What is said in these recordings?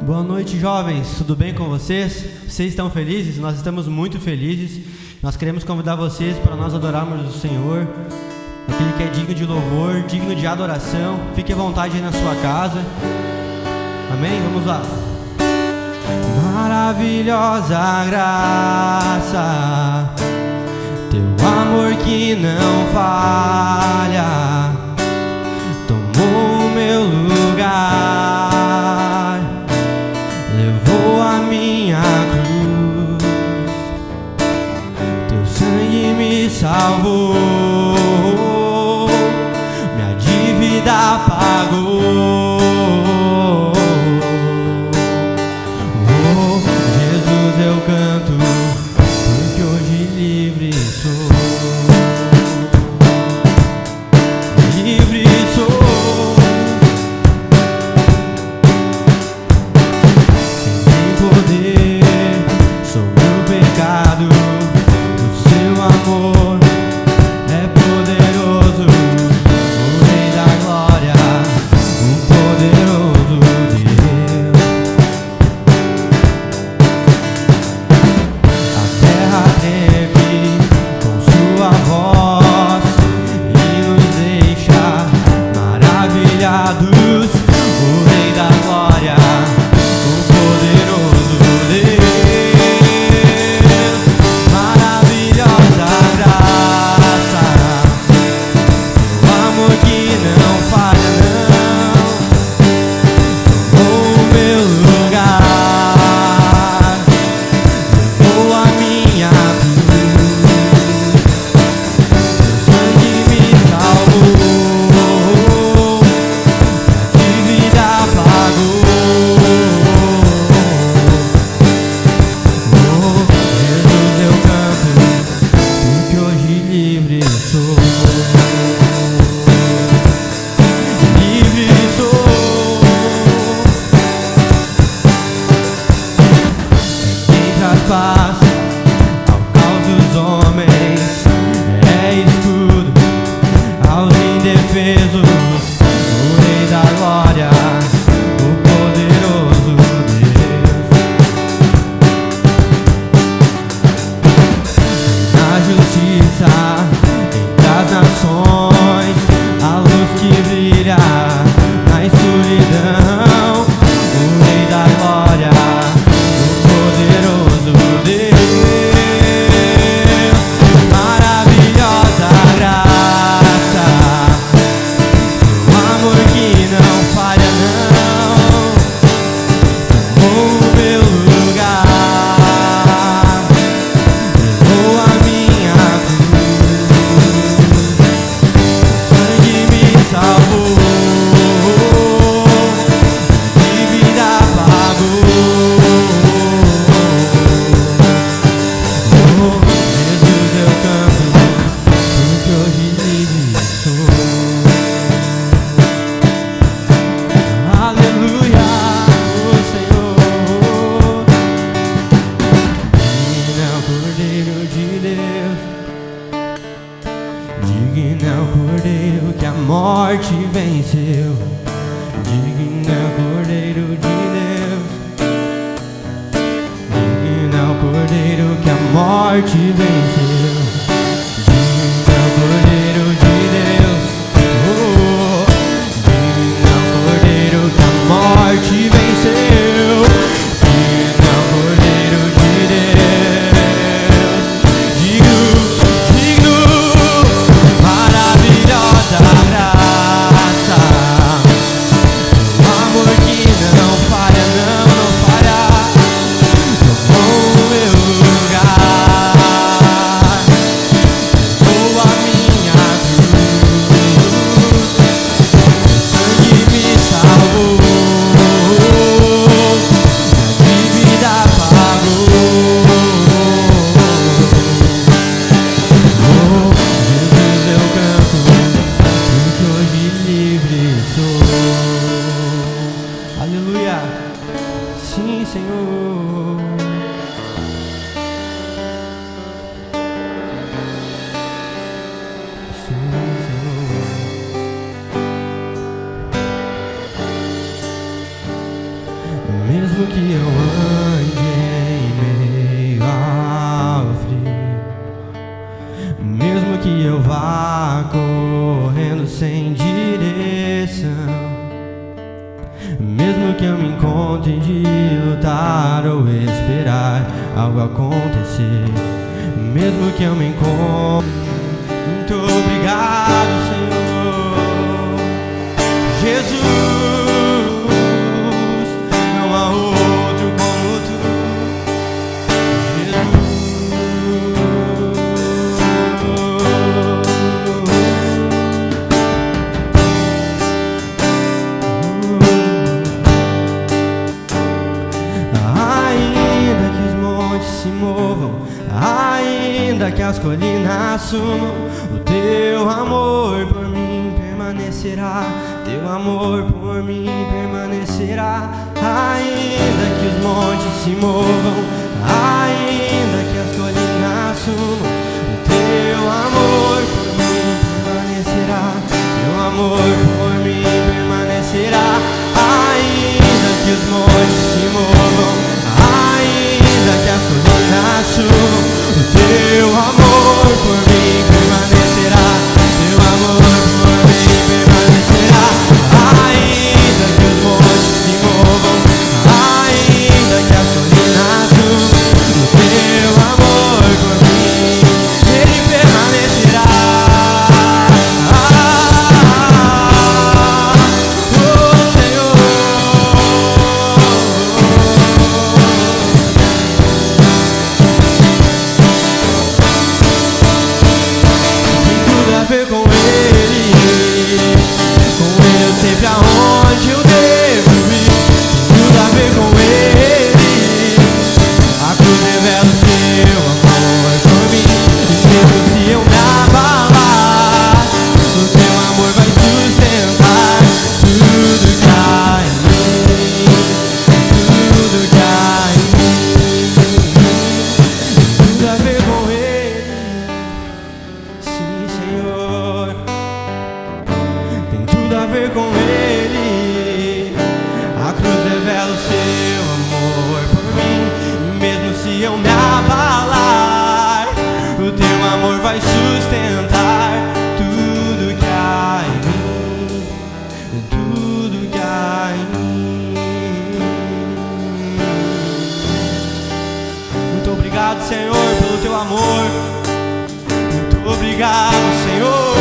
Boa noite, jovens. Tudo bem com vocês? Vocês estão felizes? Nós estamos muito felizes. Nós queremos convidar vocês para nós adorarmos o Senhor, aquele que é digno de louvor, digno de adoração. Fique à vontade aí na sua casa. Amém? Vamos lá. Maravilhosa graça, teu amor que não falha, tomou o meu lugar, levou a minha cruz, teu sangue me salvou, minha dívida pagou. Eu canto, porque hoje livre sou. Livre sou. Sem poder sobre o pecado, o seu amor é poderoso. O Rei da Glória, o poderoso Deus. Com sua voz e nos deixa maravilhados. O Rei da Glória, o poderoso Deus. Maravilhosa graça, o amor que não falha não, tomou o meu lugar, levou a minha paz ao caos dos homens, é escudo aos indefesos. O Rei da Glória, o poderoso Deus. Na justiça entre as nações, a luz que brilha na escuridão. O Rei da Glória, poderoso Deus. Maravilhosa graça, o amor que não falha não, tomou o meu lugar, levou a minha cruz, o sangue me salvou, a dívida pagou. Digno é o Cordeiro que a morte venceu. Digno é o Cordeiro de Deus. Digno é o Cordeiro que a morte venceu. Digno é o Cordeiro de Deus. Digno é o Cordeiro que a morte venceu. Digno é o Cordeiro de Deus. Digno. Maravilhosa graça, o amor que não falha, não falha, tomou o meu lugar, levou a minha cruz, sangue me salvou, minha dívida pagou. Aleluia. Sim, Senhor. Sim, Senhor. Mesmo ponto de lutar ou esperar algo acontecer, mesmo que eu me encontre. Muito obrigado, Senhor Jesus, não há outro como tu, Jesus. Ainda que os montes se movam, ainda que as colinas sumam, o teu amor por mim permanecerá, teu amor por mim permanecerá. Ainda que os montes se movam, ainda que as colinas sumam, o teu amor por mim permanecerá, teu amor por mim permanecerá. Ainda que os montes se movam, ainda que as colinas sumam, o teu amor por mim permanecerá, teu amor por mim permanecerá. Ainda que os montes se movam, ainda que as colinas sumam, o teu amor por mim, ele permanecerá. Com ele eu sei pra onde eu devo ir. Tudo a ver com ele. A cruz revela o seu amor por mim. E mesmo se eu me abalar, o teu amor vai sustentar tudo que há em mim, tudo que há em mim. Tudo a ver com ele. Sim, Senhor, tem tudo a ver com ele. A cruz revela o seu amor por mim. Mesmo se eu me abalar, o teu amor vai sustentar tudo que há em mim, tudo que há em mim. Muito obrigado, Senhor, pelo teu amor. Obrigado, Senhor,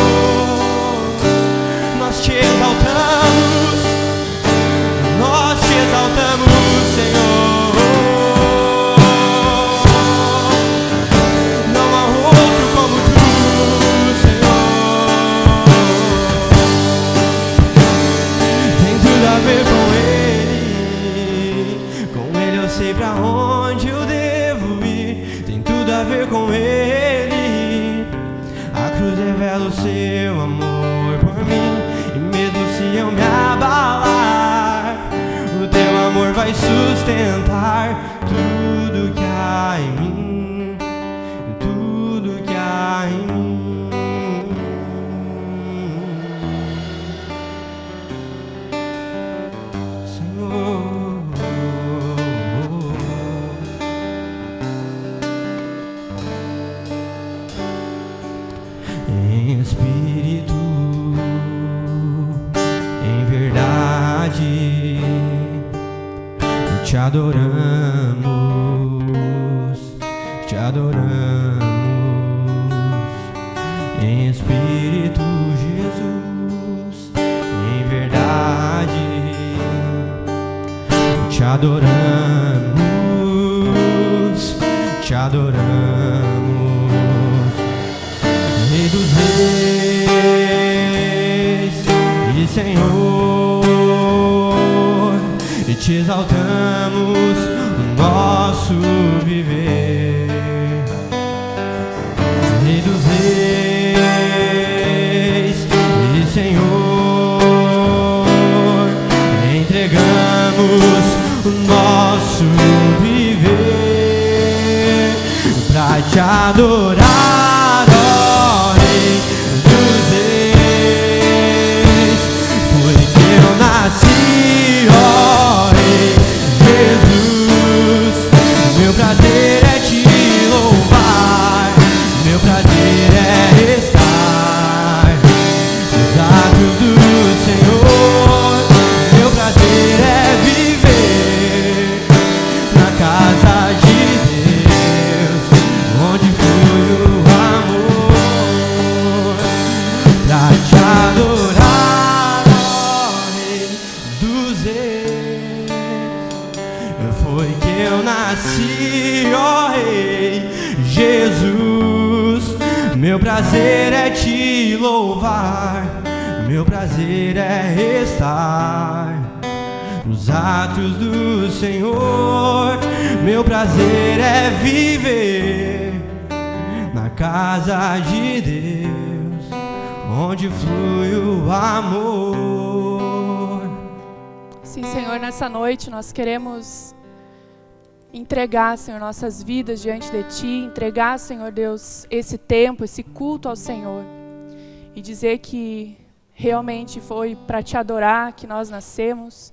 nós te exaltamos, Senhor. Não há outro como tu, Senhor. Tem tudo a ver com ele eu sei pra onde eu devo ir. Tem tudo a ver com ele. A cruz revela o seu amor por mim. E mesmo se eu me abalar, o teu amor vai sustentar tudo que há em mim, tudo que há em mim. Senhor, em espírito, em verdade, te adoramos, te adoramos. Em espírito, Jesus, em verdade, te adoramos, te adoramos. Rei dos reis e Senhor, e te exaltamos no nosso viver. Rei dos reis e Senhor, entregamos o nosso viver pra te adorar, ó Rei dos reis. Foi que eu nasci, ó Rei Jesus. Meu prazer é te louvar, meu prazer é estar nos atos do Senhor. Meu prazer é viver prazer é te louvar, meu prazer é estar nos átrios do Senhor. Meu prazer é viver na casa de Deus, onde flui o amor. Sim, Senhor, nessa noite nós queremos entregar, Senhor, nossas vidas diante de Ti, entregar, Senhor Deus, esse tempo, esse culto ao Senhor, e dizer que realmente foi para Te adorar que nós nascemos,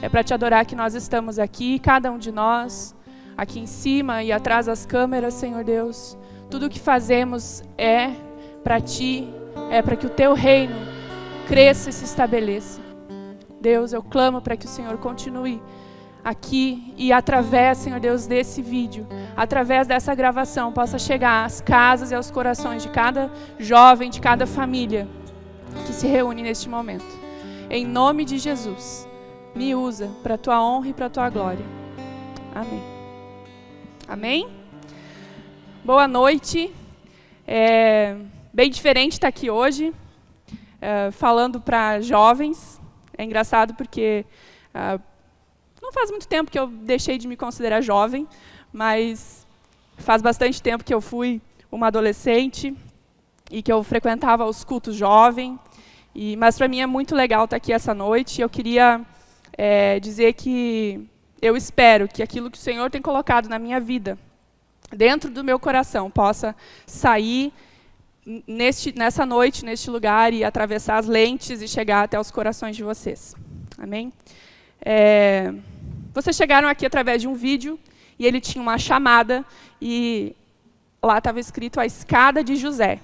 é para Te adorar que nós estamos aqui, cada um de nós, aqui em cima e atrás das câmeras, Senhor Deus. Tudo o que fazemos é para Ti, é para que o Teu reino cresça e se estabeleça. Deus, eu clamo para que o Senhor continue aqui e através, Senhor Deus, desse vídeo, através dessa gravação, possa chegar às casas e aos corações de cada jovem, de cada família que se reúne neste momento. Em nome de Jesus, me usa para a Tua honra e para a Tua glória. Amém. Amém? Boa noite. É bem diferente estar aqui hoje, falando para jovens. É engraçado porque não faz muito tempo que eu deixei de me considerar jovem, mas faz bastante tempo que eu fui uma adolescente e que eu frequentava os cultos jovem. Mas para mim é muito legal estar aqui essa noite. Eu queria dizer que eu espero que aquilo que o Senhor tem colocado na minha vida, dentro do meu coração, possa sair nessa noite, neste lugar, e atravessar as lentes e chegar até os corações de vocês. Amém? Vocês chegaram aqui através de um vídeo, e ele tinha uma chamada, e lá estava escrito a escada de José.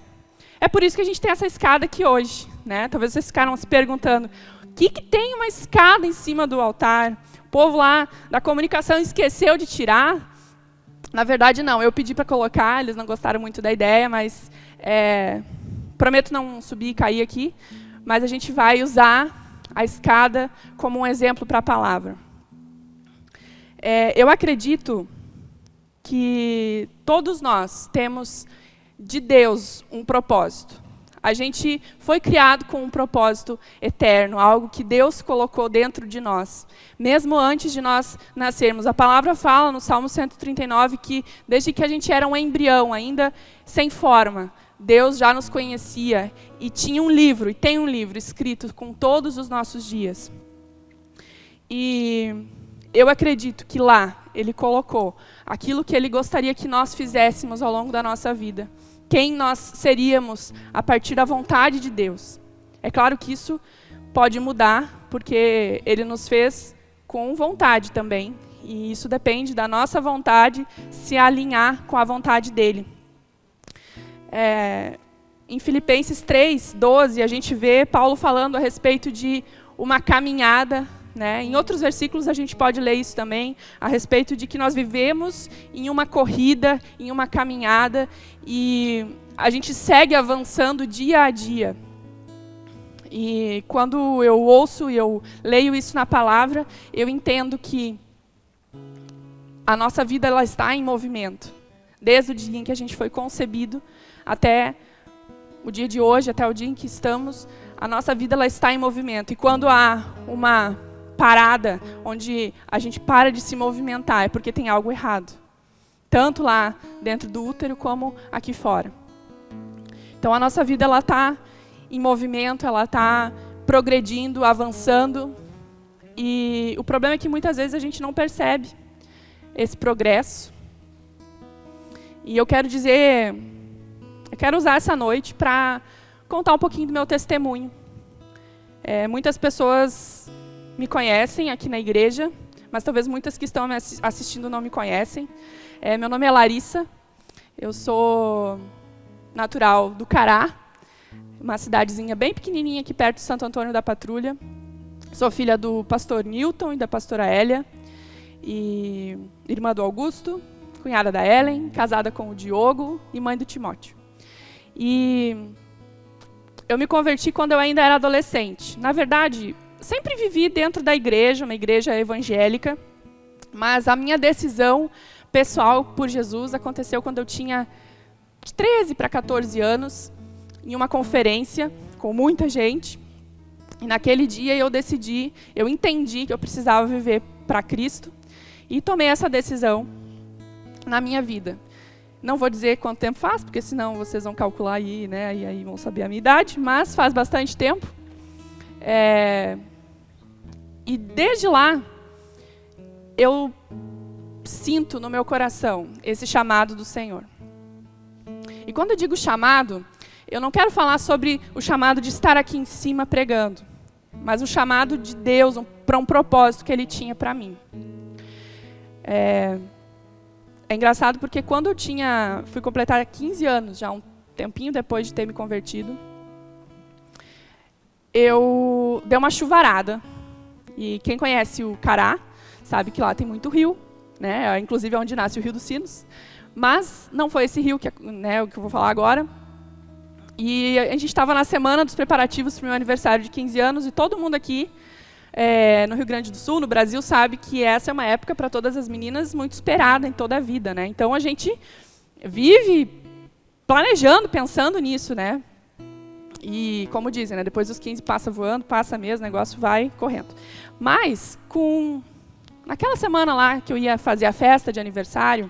É por isso que a gente tem essa escada aqui hoje, né? Talvez vocês ficaram se perguntando, o que tem uma escada em cima do altar? O povo lá da comunicação esqueceu de tirar? Na verdade, não. Eu pedi para colocar, eles não gostaram muito da ideia, mas prometo não subir e cair aqui. Mas a gente vai usar a escada como um exemplo para a palavra. Eu acredito que todos nós temos de Deus um propósito. A gente foi criado com um propósito eterno, algo que Deus colocou dentro de nós, mesmo antes de nós nascermos. A palavra fala no Salmo 139 que desde que a gente era um embrião, ainda sem forma, Deus já nos conhecia e tinha um livro, e tem um livro escrito com todos os nossos dias. E eu acredito que lá Ele colocou aquilo que Ele gostaria que nós fizéssemos ao longo da nossa vida. Quem nós seríamos a partir da vontade de Deus. É claro que isso pode mudar, porque Ele nos fez com vontade também. E isso depende da nossa vontade se alinhar com a vontade dEle. Em Filipenses 3:12, a gente vê Paulo falando a respeito de uma caminhada, né? Em outros versículos a gente pode ler isso também, a respeito de que nós vivemos em uma corrida, em uma caminhada, e a gente segue avançando dia a dia. E quando eu ouço e eu leio isso na palavra, eu entendo que a nossa vida ela está em movimento. Desde o dia em que a gente foi concebido até o dia de hoje, até o dia em que estamos, a nossa vida ela está em movimento. E quando há uma parada, onde a gente para de se movimentar, é porque tem algo errado. Tanto lá dentro do útero, como aqui fora. Então a nossa vida ela está em movimento, ela está progredindo, avançando. E o problema é que muitas vezes a gente não percebe esse progresso. E eu quero usar essa noite para contar um pouquinho do meu testemunho. Muitas pessoas me conhecem aqui na igreja, mas talvez muitas que estão me assistindo não me conhecem. Meu nome é Larissa, eu sou natural do Cará, uma cidadezinha bem pequenininha aqui perto de Santo Antônio da Patrulha. Sou filha do pastor Newton e da pastora Hélia, e irmã do Augusto, cunhada da Ellen, casada com o Diogo e mãe do Timóteo. E eu me converti quando eu ainda era adolescente. Na verdade, sempre vivi dentro da igreja, uma igreja evangélica, mas a minha decisão pessoal por Jesus aconteceu quando eu tinha de 13 para 14 anos, em uma conferência com muita gente. E naquele dia eu entendi que eu precisava viver para Cristo e tomei essa decisão na minha vida. Não vou dizer quanto tempo faz, porque senão vocês vão calcular aí, né? E aí vão saber a minha idade, mas faz bastante tempo. E desde lá, eu sinto no meu coração esse chamado do Senhor. E quando eu digo chamado, eu não quero falar sobre o chamado de estar aqui em cima pregando, mas o chamado de Deus para um propósito que Ele tinha para mim. É engraçado porque quando eu fui completar 15 anos, já um tempinho depois de ter me convertido, eu dei uma chuvarada. E quem conhece o Cará sabe que lá tem muito rio, né? Inclusive é onde nasce o Rio dos Sinos. Mas não foi esse rio o que eu vou falar agora. E a gente estava na semana dos preparativos para o meu aniversário de 15 anos e todo mundo aqui no Rio Grande do Sul, no Brasil, sabe que essa é uma época para todas as meninas muito esperada em toda a vida, né? Então a gente vive planejando, pensando nisso, né? E como dizem, né? Depois dos 15 passa voando, passa mesmo, o negócio vai correndo. Mas naquela semana lá que eu ia fazer a festa de aniversário,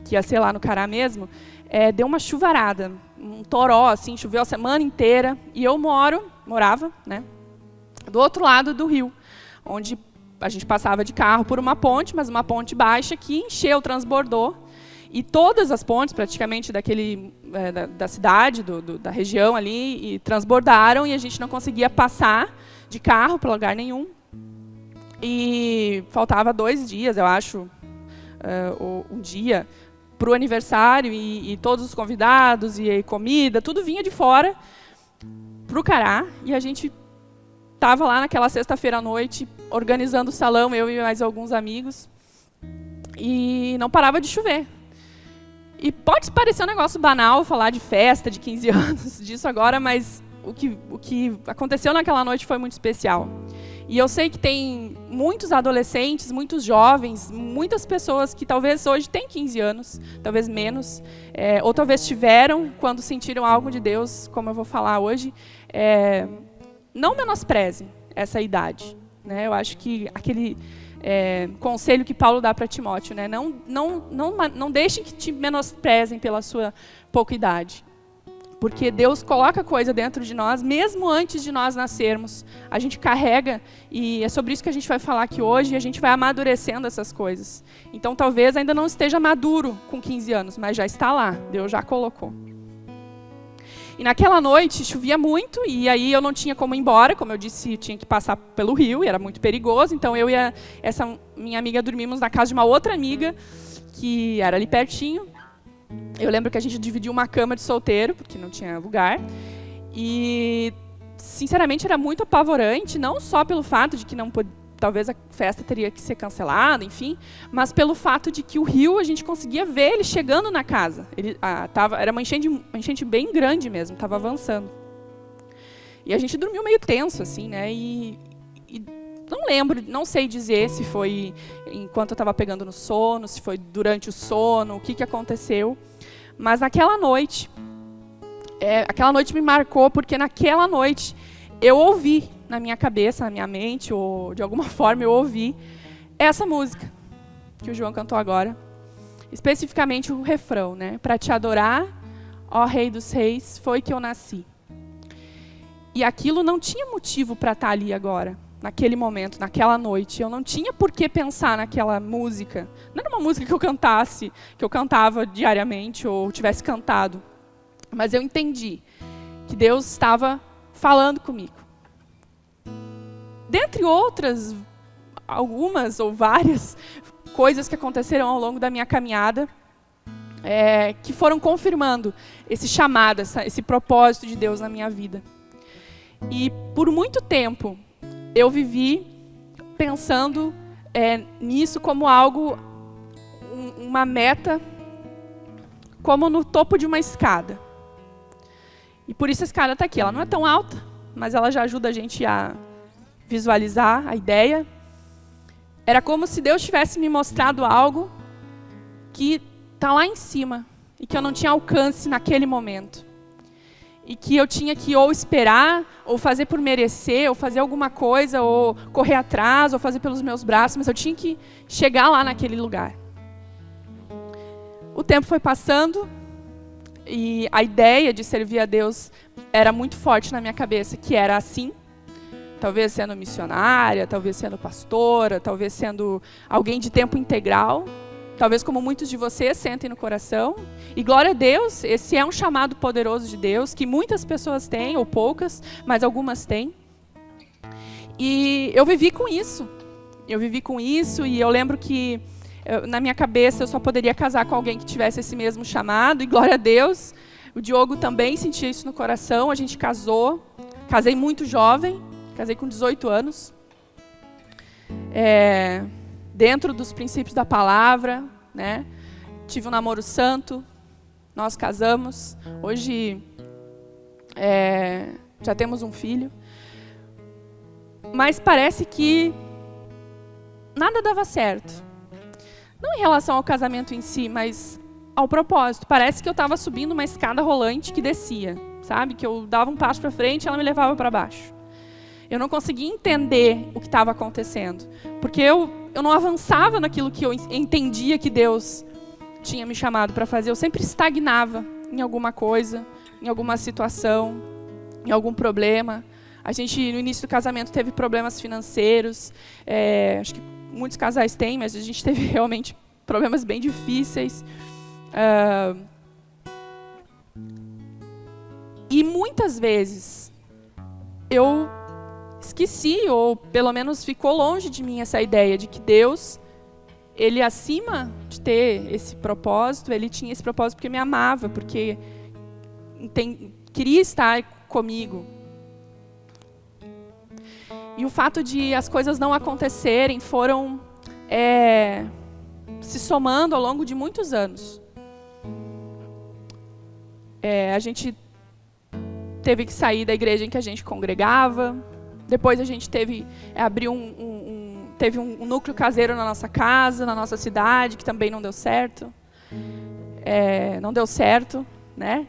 que ia ser lá no Cará mesmo, deu uma chuvarada, um toró, assim, choveu a semana inteira. E eu morava, né, do outro lado do rio, onde a gente passava de carro por uma ponte, mas uma ponte baixa que encheu, transbordou. E todas as pontes, praticamente, da cidade, da região ali, e transbordaram e a gente não conseguia passar de carro para lugar nenhum. E faltava 2 dias, eu acho, um dia, para o aniversário, e todos os convidados, e comida, tudo vinha de fora para o Cará, e a gente estava lá naquela sexta-feira à noite, organizando o salão, eu e mais alguns amigos, e não parava de chover. E pode parecer um negócio banal falar de festa, de 15 anos, disso agora, mas o que aconteceu naquela noite foi muito especial. E eu sei que tem muitos adolescentes, muitos jovens, muitas pessoas que talvez hoje têm 15 anos, talvez menos, ou talvez tiveram quando sentiram algo de Deus, como eu vou falar hoje. Não menosprezem essa idade, né? Eu acho que aquele conselho que Paulo dá para Timóteo, né? Não deixem que te menosprezem pela sua pouca idade. Porque Deus coloca coisa dentro de nós, mesmo antes de nós nascermos. A gente carrega, e é sobre isso que a gente vai falar aqui hoje, e a gente vai amadurecendo essas coisas. Então, talvez ainda não esteja maduro com 15 anos, mas já está lá, Deus já colocou. E naquela noite, chovia muito, e aí eu não tinha como ir embora, como eu disse, tinha que passar pelo rio, e era muito perigoso, então eu e essa minha amiga dormimos na casa de uma outra amiga, que era ali pertinho. Eu lembro que a gente dividiu uma cama de solteiro, porque não tinha lugar. E, sinceramente, era muito apavorante, não só pelo fato de que talvez a festa teria que ser cancelada, enfim, mas pelo fato de que o rio, a gente conseguia ver ele chegando na casa. Era uma enchente bem grande mesmo, estava avançando. E a gente dormiu meio tenso, assim, né? E não lembro, não sei dizer se foi enquanto eu estava pegando no sono, se foi durante o sono, o que aconteceu. Mas naquela noite me marcou, porque naquela noite eu ouvi na minha cabeça, na minha mente, ou de alguma forma eu ouvi essa música que o João cantou agora. Especificamente o refrão, né? Para te adorar, ó Rei dos Reis, foi que eu nasci. E aquilo não tinha motivo para estar ali agora. Naquele momento, naquela noite. Eu não tinha por que pensar naquela música. Não era uma música que eu cantava diariamente ou tivesse cantado. Mas eu entendi que Deus estava falando comigo. Dentre outras, algumas ou várias coisas que aconteceram ao longo da minha caminhada, que foram confirmando esse chamado, esse propósito de Deus na minha vida. E por muito tempo, eu vivi pensando nisso como algo, uma meta, como no topo de uma escada. E por isso a escada está aqui. Ela não é tão alta, mas ela já ajuda a gente a visualizar a ideia. Era como se Deus tivesse me mostrado algo que está lá em cima e que eu não tinha alcance naquele momento. e que eu tinha que ou esperar, ou fazer por merecer, ou fazer alguma coisa, ou correr atrás, ou fazer pelos meus braços, mas eu tinha que chegar lá naquele lugar. O tempo foi passando e a ideia de servir a Deus era muito forte na minha cabeça, que era assim, talvez sendo missionária, talvez sendo pastora, talvez sendo alguém de tempo integral, talvez como muitos de vocês sentem no coração. E glória a Deus, esse é um chamado poderoso de Deus, que muitas pessoas têm, ou poucas, mas algumas têm. E eu vivi com isso. E eu lembro que na minha cabeça eu só poderia casar com alguém que tivesse esse mesmo chamado, e glória a Deus, o Diogo também sentia isso no coração, a gente casou, casei muito jovem, casei com 18 anos, dentro dos princípios da palavra, né? Tive um namoro santo, nós casamos, hoje já temos um filho, mas parece que nada dava certo. Não em relação ao casamento em si, mas ao propósito. Parece que eu estava subindo uma escada rolante que descia, sabe? Que eu dava um passo para frente e ela me levava para baixo. Eu não conseguia entender o que estava acontecendo, porque eu não avançava naquilo que eu entendia que Deus tinha me chamado para fazer. Eu sempre estagnava em alguma coisa, em alguma situação, em algum problema. A gente, no início do casamento, teve problemas financeiros. Acho que muitos casais têm, mas a gente teve realmente problemas bem difíceis. E muitas vezes eu esqueci, ou pelo menos ficou longe de mim essa ideia de que Deus, Ele acima de ter esse propósito, Ele tinha esse propósito porque me amava, porque queria estar comigo. E o fato de as coisas não acontecerem foram se somando ao longo de muitos anos. A gente teve que sair da igreja em que a gente congregava. Depois a gente abriu teve um núcleo caseiro na nossa casa, na nossa cidade, que também não deu certo. Não deu certo, né?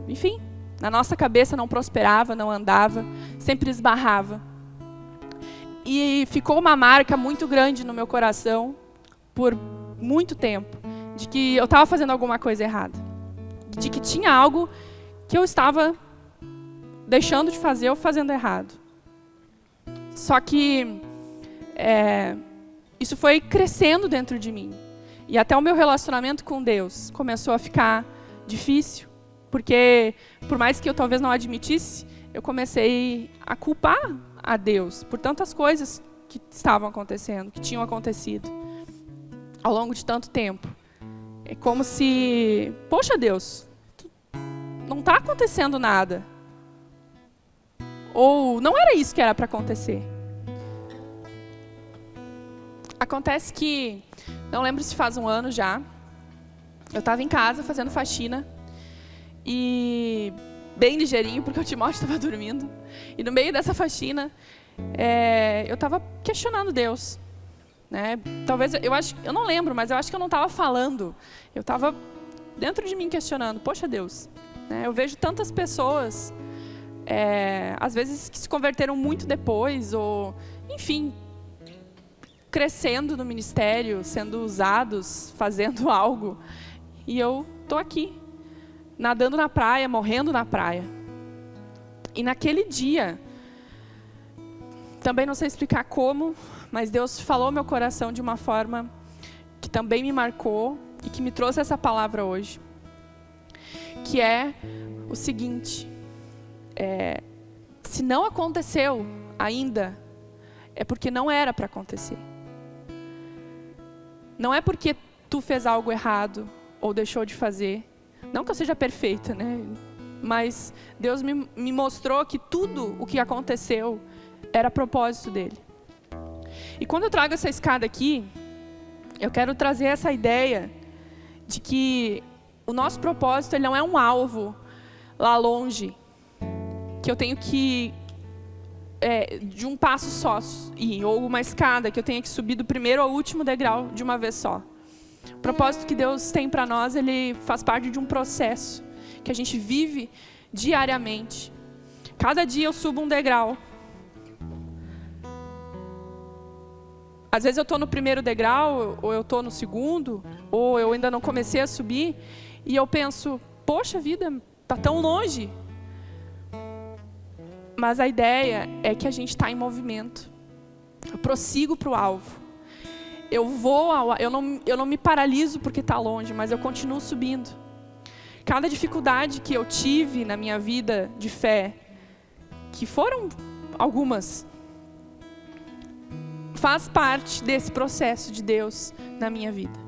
Enfim, na nossa cabeça não prosperava, não andava, sempre esbarrava. E ficou uma marca muito grande no meu coração, por muito tempo, de que eu estava fazendo alguma coisa errada. De que tinha algo que eu estava deixando de fazer ou fazendo errado. Só que isso foi crescendo dentro de mim. E até o meu relacionamento com Deus começou a ficar difícil, porque por mais que eu talvez não admitisse, eu comecei a culpar a Deus por tantas coisas que estavam acontecendo, que tinham acontecido ao longo de tanto tempo. É como se, poxa Deus, não está acontecendo nada. Ou não era isso que era para acontecer. Acontece que, não lembro se faz um ano já, eu estava em casa fazendo faxina, e bem ligeirinho, porque o Timóteo estava dormindo. E no meio dessa faxina, eu estava questionando Deus. Né? Talvez, eu não lembro, mas eu acho que eu não estava falando. Eu estava dentro de mim questionando, poxa Deus, né? Eu vejo tantas pessoas, às vezes que se converteram muito depois, ou, enfim, crescendo no ministério, sendo usados, fazendo algo. E eu estou aqui, nadando na praia, morrendo na praia. E naquele dia, também não sei explicar como, mas Deus falou ao meu coração de uma forma que também me marcou e que me trouxe essa palavra hoje. Que é o seguinte, se não aconteceu ainda, é porque não era para acontecer. Não é porque tu fez algo errado ou deixou de fazer. Não que eu seja perfeita, né? Mas Deus me mostrou que tudo o que aconteceu era propósito dele. E quando eu trago essa escada aqui, eu quero trazer essa ideia de que o nosso propósito ele não é um alvo lá longe, que eu tenho que de um passo só ir, ou uma escada que eu tenha que subir do primeiro ao último degrau de uma vez só. O propósito que Deus tem para nós, ele faz parte de um processo que a gente vive diariamente. Cada dia eu subo um degrau. Às vezes eu estou no primeiro degrau, ou eu estou no segundo, ou eu ainda não comecei a subir, e eu penso, poxa vida, está tão longe. Mas a ideia é que a gente está em movimento. Eu prossigo para o alvo. Eu não me paraliso porque está longe, mas eu continuo subindo. Cada dificuldade que eu tive na minha vida de fé, que foram algumas, faz parte desse processo de Deus na minha vida.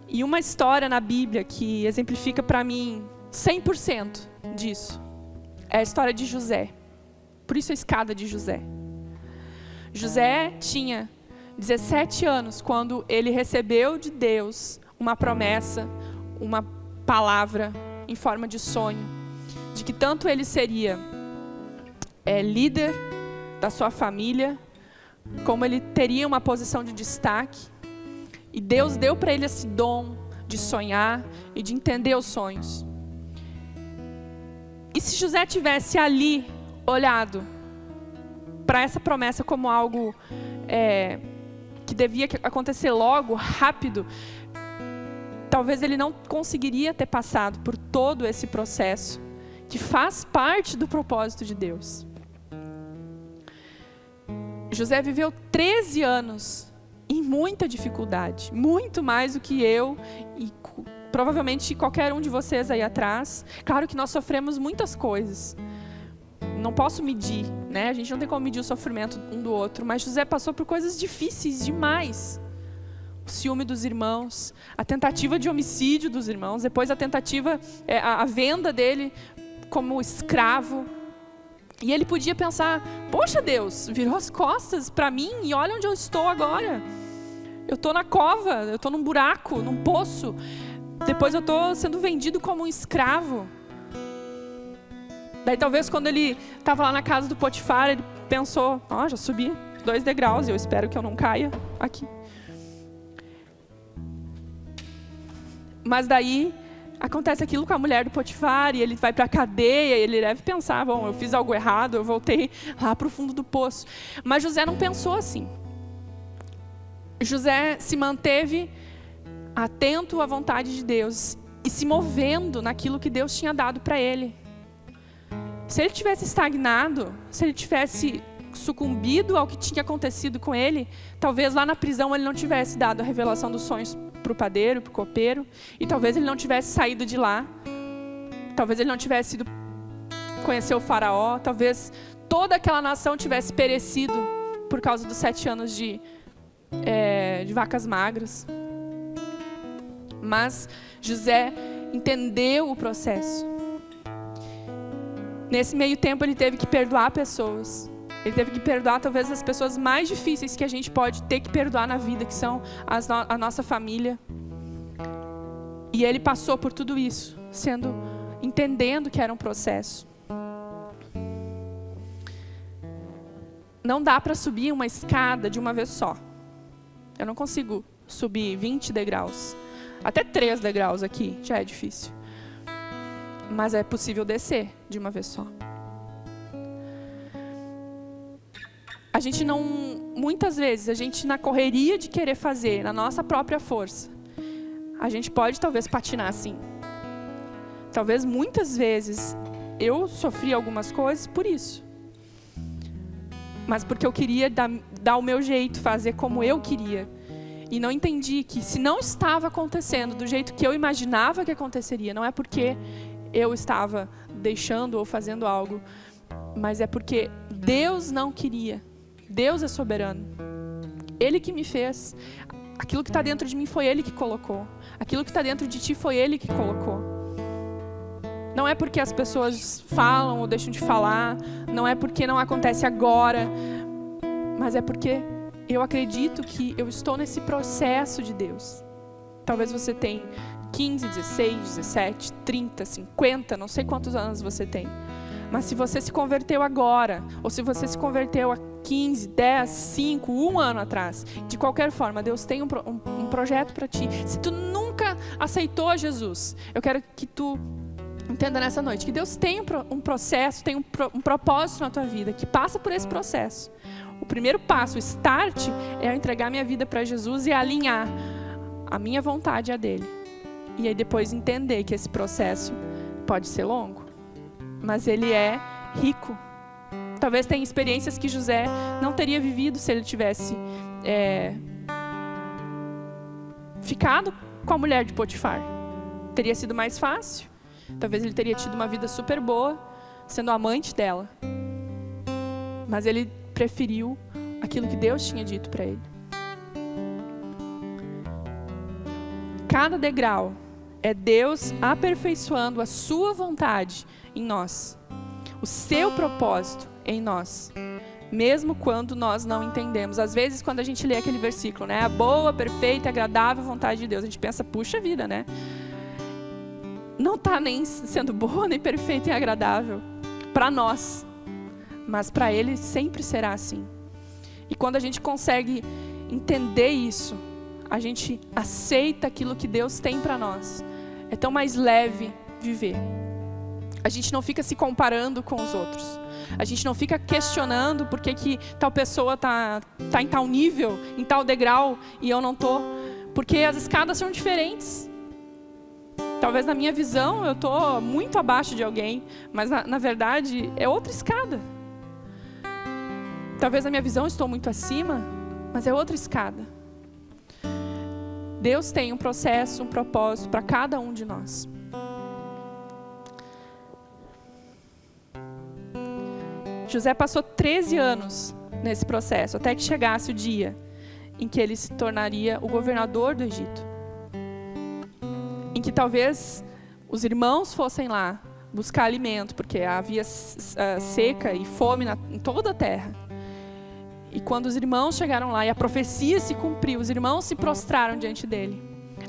E uma história na Bíblia que exemplifica para mim 100% disso é a história de José. Por isso a escada de José. José tinha 17 anos quando ele recebeu de Deus uma promessa, uma palavra em forma de sonho, de que tanto ele seria líder da sua família, como ele teria uma posição de destaque. E Deus deu para ele esse dom de sonhar e de entender os sonhos. E se José tivesse ali olhado para essa promessa como algo que devia acontecer logo, rápido, talvez ele não conseguiria ter passado por todo esse processo que faz parte do propósito de Deus. José viveu 13 anos em muita dificuldade, muito mais do que eu e provavelmente qualquer um de vocês aí atrás. Claro que nós sofremos muitas coisas, não posso medir, né? A gente não tem como medir o sofrimento um do outro, mas José passou por coisas difíceis demais. O ciúme dos irmãos, a tentativa de homicídio dos irmãos, depois a tentativa, a venda dele como escravo. E ele podia pensar, poxa Deus, virou as costas para mim e olha onde eu estou agora. Eu estou na cova, eu estou num buraco, num poço. Depois eu estou sendo vendido como um escravo. Daí talvez quando ele estava lá na casa do Potifar, ele pensou, já subi 2 degraus e eu espero que eu não caia aqui. Mas daí acontece aquilo com a mulher do Potifar e ele vai para a cadeia e ele deve pensar, bom, eu fiz algo errado, eu voltei lá para o fundo do poço. Mas José não pensou assim. José se manteve atento à vontade de Deus e se movendo naquilo que Deus tinha dado para ele. Se ele tivesse estagnado, se ele tivesse sucumbido ao que tinha acontecido com ele, talvez lá na prisão ele não tivesse dado a revelação dos sonhos para o padeiro, para o copeiro, e talvez ele não tivesse saído de lá, talvez ele não tivesse ido conhecer o faraó, talvez toda aquela nação tivesse perecido por causa dos 7 anos de vacas magras. Mas José entendeu o processo. Nesse meio tempo ele teve que perdoar pessoas. Ele teve que perdoar talvez as pessoas mais difíceis que a gente pode ter que perdoar na vida, que são a nossa família. E ele passou por tudo isso, entendendo que era um processo. Não dá para subir uma escada de uma vez só. Eu não consigo subir 20 degraus. Até 3 degraus aqui já é difícil. Mas é possível descer de uma vez só. A gente não, muitas vezes, a gente na correria de querer fazer, na nossa própria força, a gente pode talvez patinar assim. Talvez muitas vezes eu sofri algumas coisas por isso. Mas porque eu queria dar o meu jeito, fazer como eu queria. E não entendi que se não estava acontecendo do jeito que eu imaginava que aconteceria, não é porque eu estava deixando ou fazendo algo, mas é porque Deus não queria. Deus é soberano. Ele que me fez. Aquilo que está dentro de mim foi Ele que colocou. Aquilo que está dentro de ti foi Ele que colocou. Não é porque as pessoas falam ou deixam de falar. Não é porque não acontece agora. Mas é porque eu acredito que eu estou nesse processo de Deus. Talvez você tenha 15, 16, 17, 30, 50, não sei quantos anos você tem. Mas se você se converteu agora, ou se você se converteu há 15, 10, 5, 1 ano atrás, de qualquer forma, Deus tem um projeto para ti. Se tu nunca aceitou Jesus, eu quero que tu Entenda nessa noite que Deus tem um processo, tem um propósito na tua vida, que passa por esse processo. O primeiro passo, o start, é eu entregar minha vida para Jesus e alinhar a minha vontade à dele. E aí depois entender que esse processo pode ser longo, mas ele é rico. Talvez tenha experiências que José não teria vivido se ele tivesse ficado com a mulher de Potifar. Teria sido mais fácil. Talvez ele teria tido uma vida super boa, sendo amante dela. Mas ele preferiu aquilo que Deus tinha dito para ele. Cada degrau é Deus aperfeiçoando a sua vontade em nós, o seu propósito em nós, mesmo quando nós não entendemos. Às vezes, quando a gente lê aquele versículo, né, a boa, perfeita e agradável vontade de Deus, a gente pensa, puxa vida, né? Não está nem sendo boa, nem perfeita e agradável para nós, mas para Ele sempre será assim. E quando a gente consegue entender isso, a gente aceita aquilo que Deus tem para nós. É tão mais leve viver. A gente não fica se comparando com os outros. A gente não fica questionando por que tal pessoa tá em tal nível, em tal degrau, e eu não tô. Porque as escadas são diferentes. Talvez na minha visão eu estou muito abaixo de alguém, mas na verdade é outra escada. Talvez na minha visão eu estou muito acima, mas é outra escada. Deus tem um processo, um propósito para cada um de nós. José passou 13 anos nesse processo, até que chegasse o dia em que ele se tornaria o governador do Egito. Em que talvez os irmãos fossem lá buscar alimento, porque havia seca e fome em toda a terra. E quando os irmãos chegaram lá e a profecia se cumpriu, os irmãos se prostraram diante dele.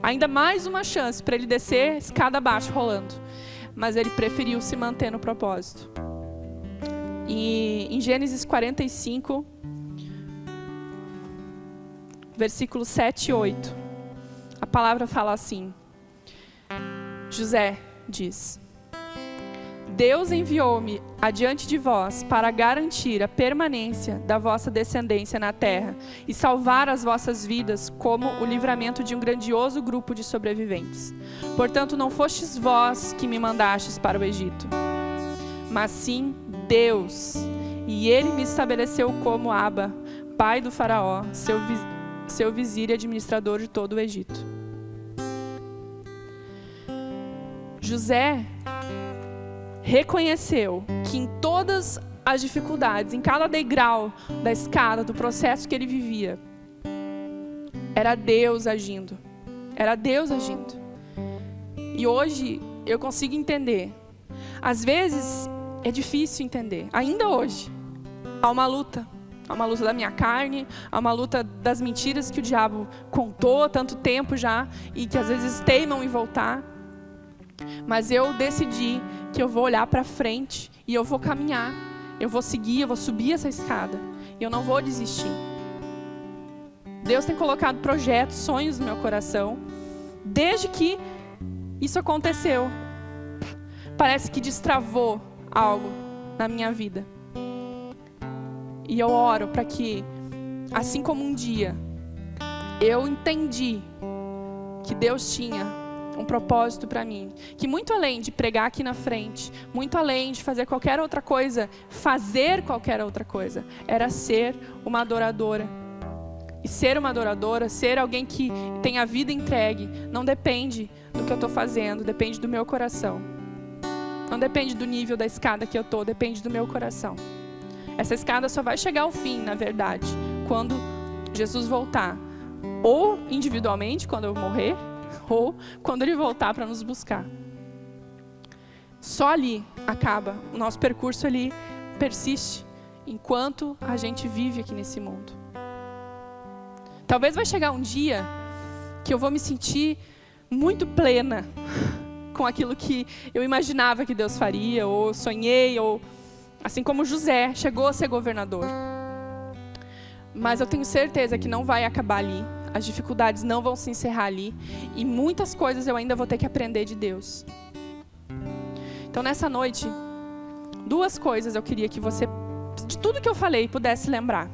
Ainda mais uma chance para ele descer escada abaixo rolando. Mas ele preferiu se manter no propósito. E em Gênesis 45, versículos 7 e 8, a palavra fala assim. José diz: Deus enviou-me adiante de vós para garantir a permanência da vossa descendência na terra e salvar as vossas vidas como o livramento de um grandioso grupo de sobreviventes. Portanto, não fostes vós que me mandastes para o Egito, mas sim Deus, e ele me estabeleceu como Aba, pai do faraó, seu vizir e administrador de todo o Egito. José reconheceu que em todas as dificuldades, em cada degrau da escada, do processo que ele vivia, era Deus agindo. Era Deus agindo. E hoje eu consigo entender. Às vezes é difícil entender. Ainda hoje há uma luta. Há uma luta da minha carne, há uma luta das mentiras que o diabo contou há tanto tempo já e que às vezes teimam em voltar. Mas eu decidi que eu vou olhar para frente e eu vou caminhar. Eu vou seguir, eu vou subir essa escada. E eu não vou desistir. Deus tem colocado projetos, sonhos no meu coração. Desde que isso aconteceu. Parece que destravou algo na minha vida. E eu oro para que, assim como um dia, eu entendi que Deus tinha um propósito para mim, que muito além de pregar aqui na frente, muito além de fazer qualquer outra coisa, era ser uma adoradora. E ser uma adoradora, ser alguém que tem a vida entregue, não depende do que eu estou fazendo, depende do meu coração. Não depende do nível da escada que eu estou, depende do meu coração. Essa escada só vai chegar ao fim, na verdade, quando Jesus voltar. Ou individualmente, quando eu morrer, ou quando ele voltar para nos buscar. Só ali acaba. O nosso percurso ali persiste enquanto a gente vive aqui nesse mundo. Talvez vai chegar um dia que eu vou me sentir muito plena com aquilo que eu imaginava que Deus faria, ou sonhei, ou assim como José chegou a ser governador. Mas eu tenho certeza que não vai acabar ali. As dificuldades não vão se encerrar ali. E muitas coisas eu ainda vou ter que aprender de Deus. Então nessa noite, 2 coisas eu queria que você, de tudo que eu falei, pudesse lembrar.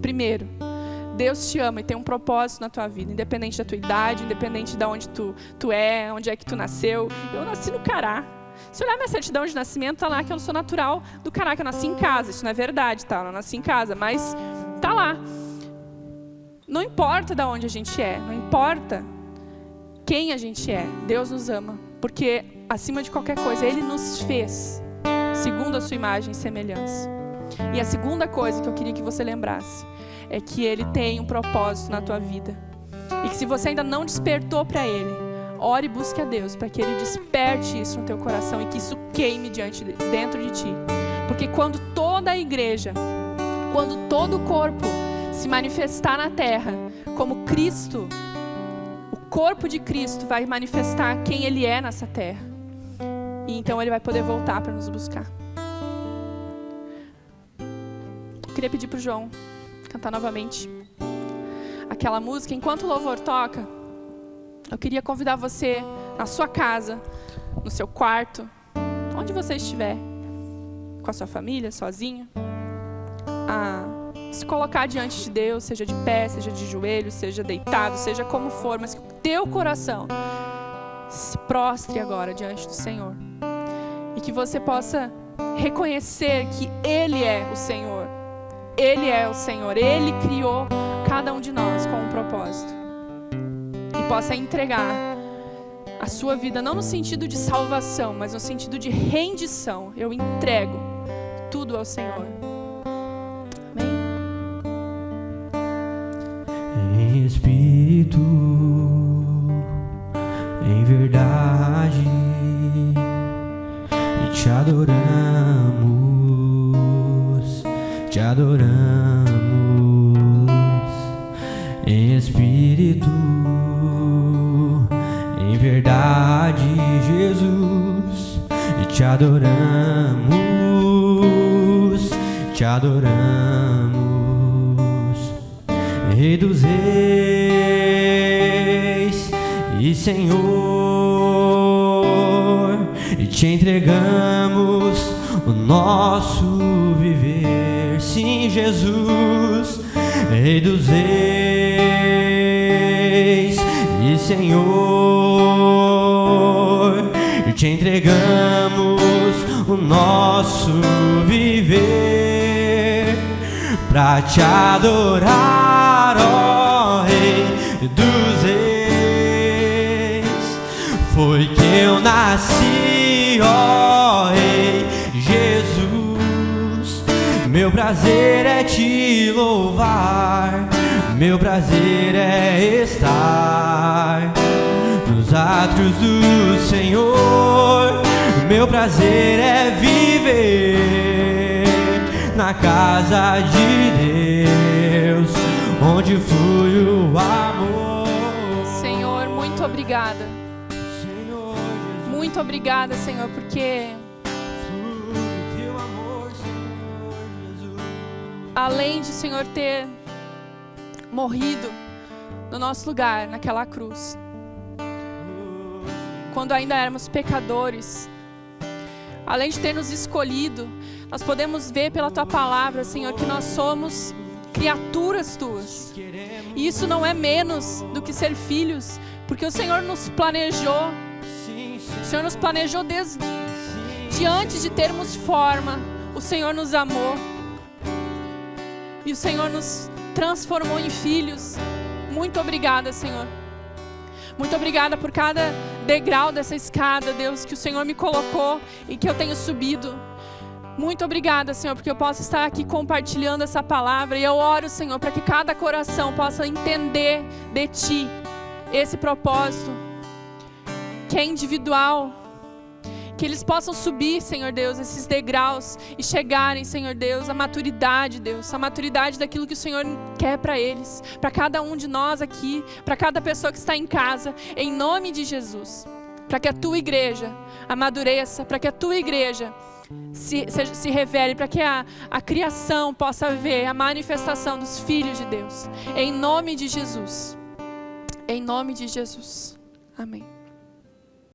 Primeiro, Deus te ama e tem um propósito na tua vida, independente da tua idade, independente de onde tu é, onde é que tu nasceu. Eu nasci no Cará. Se olhar minha certidão de nascimento, tá lá que eu sou natural do Cará, que eu nasci em casa. Isso não é verdade, tá? Eu não nasci em casa, mas tá lá. Não importa de onde a gente é, não importa quem a gente é, Deus nos ama. Porque, acima de qualquer coisa, Ele nos fez segundo a sua imagem e semelhança. E a segunda coisa que eu queria que você lembrasse é que Ele tem um propósito na tua vida. E que se você ainda não despertou para Ele, ore e busque a Deus para que Ele desperte isso no teu coração e que isso queime dentro de ti. Porque quando toda a igreja, quando todo o corpo se manifestar na terra como Cristo, o corpo de Cristo vai manifestar quem Ele é nessa terra. E então Ele vai poder voltar para nos buscar. Eu queria pedir para o João cantar novamente aquela música. Enquanto o louvor toca, eu queria convidar você, na sua casa, no seu quarto, onde você estiver, com a sua família, sozinho, a se colocar diante de Deus, seja de pé, seja de joelhos, seja deitado, seja como for, mas que o teu coração se prostre agora diante do Senhor. E que você possa reconhecer que Ele é o Senhor. Ele é o Senhor. Ele criou cada um de nós com um propósito. E possa entregar a sua vida, não no sentido de salvação, mas no sentido de rendição. Eu entrego tudo ao Senhor. Amém? Em espírito, em verdade, e te adoramos, em espírito, em verdade, Jesus, e te adoramos, Rei dos reis e Senhor, e te entregamos o nosso viver. Sim, Jesus, Rei dos reis e Senhor, e te entregamos o nosso viver pra te adorar, ó Rei dos reis. Foi que eu nasci, ó Rei Jesus. Meu prazer é te louvar, meu prazer é estar nos átrios do Senhor. Meu prazer é viver na casa de Deus, onde flui o amor. Senhor, muito obrigada. Senhor Jesus, muito obrigada, Senhor, porque flui o teu amor, Senhor Jesus. Além de, Senhor, ter morrido no nosso lugar, naquela cruz, quando ainda éramos pecadores, além de ter nos escolhido, nós podemos ver pela Tua palavra, Senhor, que nós somos criaturas Tuas. E isso não é menos do que ser filhos, porque o Senhor nos planejou. O Senhor nos planejou desde antes de termos forma. O Senhor nos amou. E o Senhor nos transformou em filhos. Muito obrigada, Senhor. Muito obrigada por cada degrau dessa escada, Deus, que o Senhor me colocou e que eu tenho subido. Muito obrigada, Senhor, porque eu posso estar aqui compartilhando essa palavra. E eu oro, Senhor, para que cada coração possa entender de Ti esse propósito, que é individual. Que eles possam subir, Senhor Deus, esses degraus e chegarem, Senhor Deus, à maturidade, Deus. A maturidade daquilo que o Senhor quer para eles. Para cada um de nós aqui, para cada pessoa que está em casa, em nome de Jesus. Para que a Tua igreja amadureça, para que a Tua igreja se revele, para que a criação possa ver a manifestação dos filhos de Deus. Em nome de Jesus. Em nome de Jesus. Amém.